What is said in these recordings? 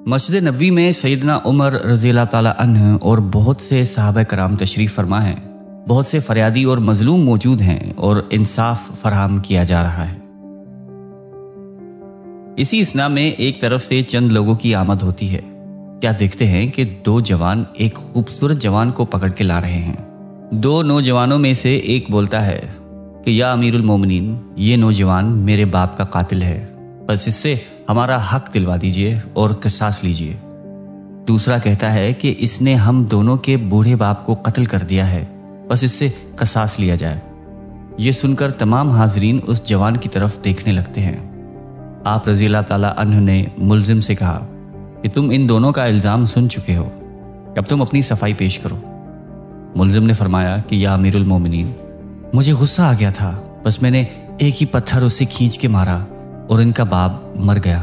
مسجد نبوی میں سیدنا عمر رضی اللہ تعالیٰ عنہ اور بہت سے صحابہ کرام تشریف فرما ہیں۔ بہت سے فریادی اور مظلوم موجود ہیں اور انصاف فراہم کیا جا رہا ہے۔ اسی اثنا میں ایک طرف سے چند لوگوں کی آمد ہوتی ہے۔ کیا دیکھتے ہیں کہ دو جوان ایک خوبصورت جوان کو پکڑ کے لا رہے ہیں۔ دو نوجوانوں میں سے ایک بولتا ہے کہ یا امیر المومنین، یہ نوجوان میرے باپ کا قاتل ہے، بس اس سے ہمارا حق دلوا دیجئے اور قصاص لیجئے۔ دوسرا کہتا ہے کہ اس نے ہم دونوں کے بوڑھے باپ کو قتل کر دیا ہے، بس اس سے قصاص لیا جائے۔ یہ سن کر تمام حاضرین اس جوان کی طرف دیکھنے لگتے ہیں۔ آپ رضی اللہ تعالیٰ عنہ نے ملزم سے کہا کہ تم ان دونوں کا الزام سن چکے ہو، اب تم اپنی صفائی پیش کرو۔ ملزم نے فرمایا کہ یا امیر المومنین، مجھے غصہ آ گیا تھا، بس میں نے ایک ہی پتھر اسے کھینچ کے مارا اور ان کا باپ مر گیا۔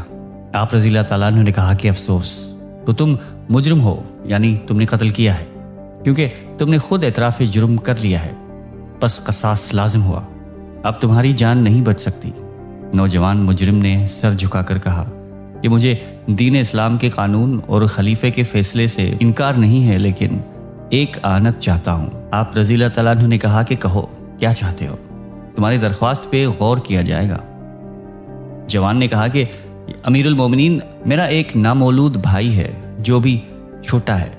آپ رضی اللہ تعالیٰ عنہ نے کہا کہ افسوس، تو تم مجرم ہو، یعنی تم نے قتل کیا ہے، کیونکہ تم نے خود اعتراف جرم کر لیا ہے، بس قصاص لازم ہوا، اب تمہاری جان نہیں بچ سکتی۔ نوجوان مجرم نے سر جھکا کر کہا کہ مجھے دین اسلام کے قانون اور خلیفے کے فیصلے سے انکار نہیں ہے، لیکن ایک آنت چاہتا ہوں۔ آپ رضی اللہ تعالیٰ عنہ نے کہا کہ کہو کیا چاہتے ہو، تمہاری درخواست پہ غور کیا جائے گا۔ جوان نے کہا کہ امیر المومنین، میرا ایک نامولود بھائی ہے جو بھی چھوٹا ہے۔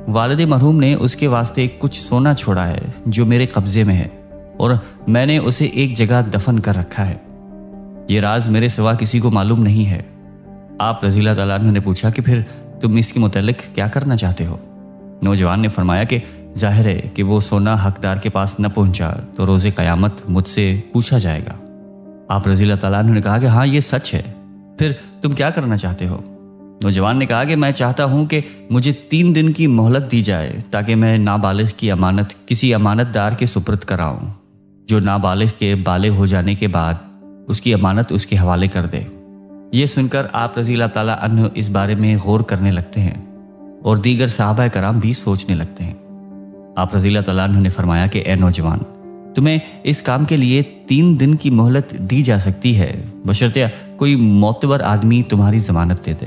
والد مرحوم نے اس کے واسطے کچھ سونا چھوڑا ہے جو میرے قبضے میں ہے، اور میں نے اسے ایک جگہ دفن کر رکھا ہے۔ یہ راز میرے سوا کسی کو معلوم نہیں ہے۔ آپ رضی اللہ تعالیٰ عنہ نے پوچھا کہ پھر تم اس کے متعلق کیا کرنا چاہتے ہو؟ نوجوان نے فرمایا کہ ظاہر ہے کہ وہ سونا حقدار کے پاس نہ پہنچا تو روز قیامت مجھ سے پوچھا جائے گا۔ آپ رضی اللہ تعالیٰ عنہ نے کہا کہ ہاں یہ سچ ہے، پھر تم کیا کرنا چاہتے ہو؟ نوجوان نے کہا کہ میں چاہتا ہوں کہ مجھے 3 دن کی مہلت دی جائے تاکہ میں نابالغ کی امانت کسی امانت دار کے سپرد کراؤں، جو نابالغ کے بالغ ہو جانے کے بعد اس کی امانت اس کے حوالے کر دے۔ یہ سن کر آپ رضی اللہ تعالیٰ عنہ اس بارے میں غور کرنے لگتے ہیں اور دیگر صحابہ کرام بھی سوچنے لگتے ہیں۔ آپ رضی اللہ تعالیٰ عنہ نے فرمایا کہ اے نوجوان، تمہیں اس کام کے لیے 3 دن کی مہلت دی جا سکتی ہے، بشرطیہ کوئی معتبر آدمی تمہاری ضمانت دے دے۔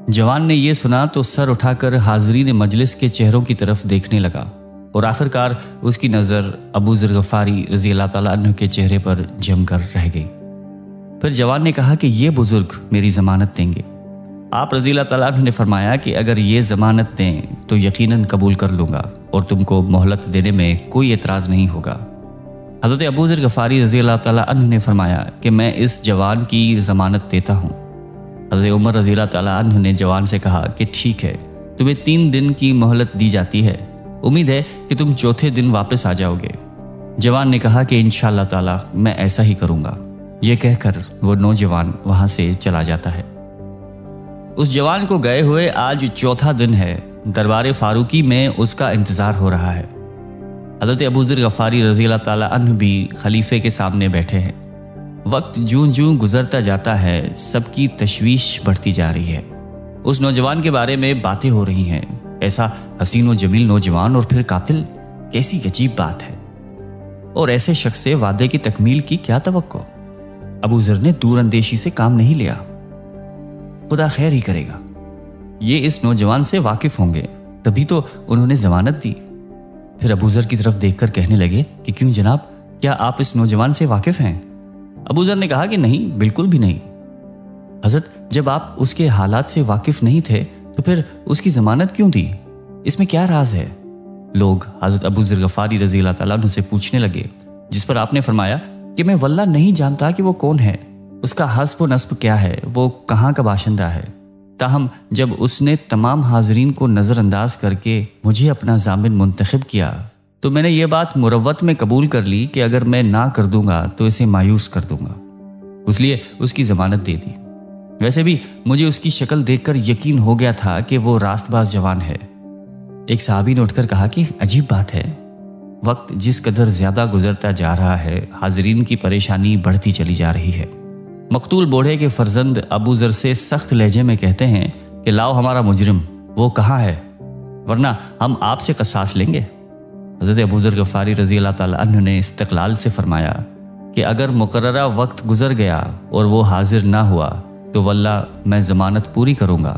جوان نے یہ سنا تو سر اٹھا کر حاضرین مجلس کے چہروں کی طرف دیکھنے لگا، اور آخرکار اس کی نظر ابو ذر غفاری رضی اللہ تعالیٰ عنہ کے چہرے پر جم کر رہ گئی۔ پھر جوان نے کہا کہ یہ بزرگ میری ضمانت دیں گے۔ آپ رضی اللہ تعالیٰ عنہ نے فرمایا کہ اگر یہ ضمانت دیں تو یقیناً قبول کر لوں گا اور تم کو مہلت دینے میں کوئی اعتراض نہیں ہوگا۔ حضرت ابو ذر غفاری رضی اللہ تعالیٰ عنہ نے فرمایا کہ میں اس جوان کی ضمانت دیتا ہوں۔ حضرت عمر رضی اللہ تعالیٰ عنہ نے جوان سے کہا کہ ٹھیک ہے، تمہیں 3 دن کی مہلت دی جاتی ہے، امید ہے کہ تم چوتھے دن واپس آ جاؤ گے۔ جوان نے کہا کہ انشاءاللہ تعالیٰ میں ایسا ہی کروں گا۔ یہ کہہ کر وہ نوجوان وہاں سے چلا جاتا ہے۔ اس جوان کو گئے ہوئے آج 4تھا دن ہے۔ دربار فاروقی میں اس کا انتظار ہو رہا ہے۔ حضرت ابو ذر غفاری رضی اللہ تعالیٰ عنہ بھی خلیفے کے سامنے بیٹھے ہیں۔ وقت جوں جوں گزرتا جاتا ہے، سب کی تشویش بڑھتی جا رہی ہے۔ اس نوجوان کے بارے میں باتیں ہو رہی ہیں، ایسا حسین و جمیل نوجوان اور پھر قاتل، کیسی عجیب بات ہے، اور ایسے شخص سے وعدے کی تکمیل کی کیا توقع؟ ابو ذر نے دور اندیشی سے کام نہیں لیا۔ خدا خیر ہی کرے گا، یہ اس نوجوان سے واقف ہوں گے، تبھی تو انہوں نے ضمانت دی۔ پھر ابو ذر کی طرف دیکھ کر کہنے لگے کہ کیوں جناب، کیا آپ اس نوجوان سے واقف ہیں؟ ابو ذر نے کہا کہ نہیں، بالکل بھی نہیں۔ حضرت، جب آپ اس کے حالات سے واقف نہیں تھے تو پھر اس کی ضمانت کیوں دی؟ اس میں کیا راز ہے؟ لوگ حضرت ابو ذر غفاری رضی اللہ تعالیٰ عنہ سے پوچھنے لگے، جس پر آپ نے فرمایا کہ میں واللہ نہیں جانتا کہ وہ کون ہے، اس کا حسب و نسب کیا ہے، وہ کہاں کا باشندہ ہے۔ تاہم جب اس نے تمام حاضرین کو نظر انداز کر کے مجھے اپنا ضامن منتخب کیا تو میں نے یہ بات مروت میں قبول کر لی کہ اگر میں نہ کر دوں گا تو اسے مایوس کر دوں گا، اس لیے اس کی ضمانت دے دی۔ ویسے بھی مجھے اس کی شکل دیکھ کر یقین ہو گیا تھا کہ وہ راست باز جوان ہے۔ ایک صحابی نے اٹھ کر کہا کہ عجیب بات ہے، وقت جس قدر زیادہ گزرتا جا رہا ہے، حاضرین کی پریشانی بڑھتی چلی جا رہی ہے۔ مقتول بوڑھے کے فرزند ابو ذر سے سخت لہجے میں کہتے ہیں کہ لاؤ ہمارا مجرم، وہ کہاں ہے، ورنہ ہم آپ سے قصاص لیں گے۔ حضرت ابو ذر غفاری رضی اللہ تعالیٰ عنہ نے استقلال سے فرمایا کہ اگر مقررہ وقت گزر گیا اور وہ حاضر نہ ہوا تو واللہ میں ضمانت پوری کروں گا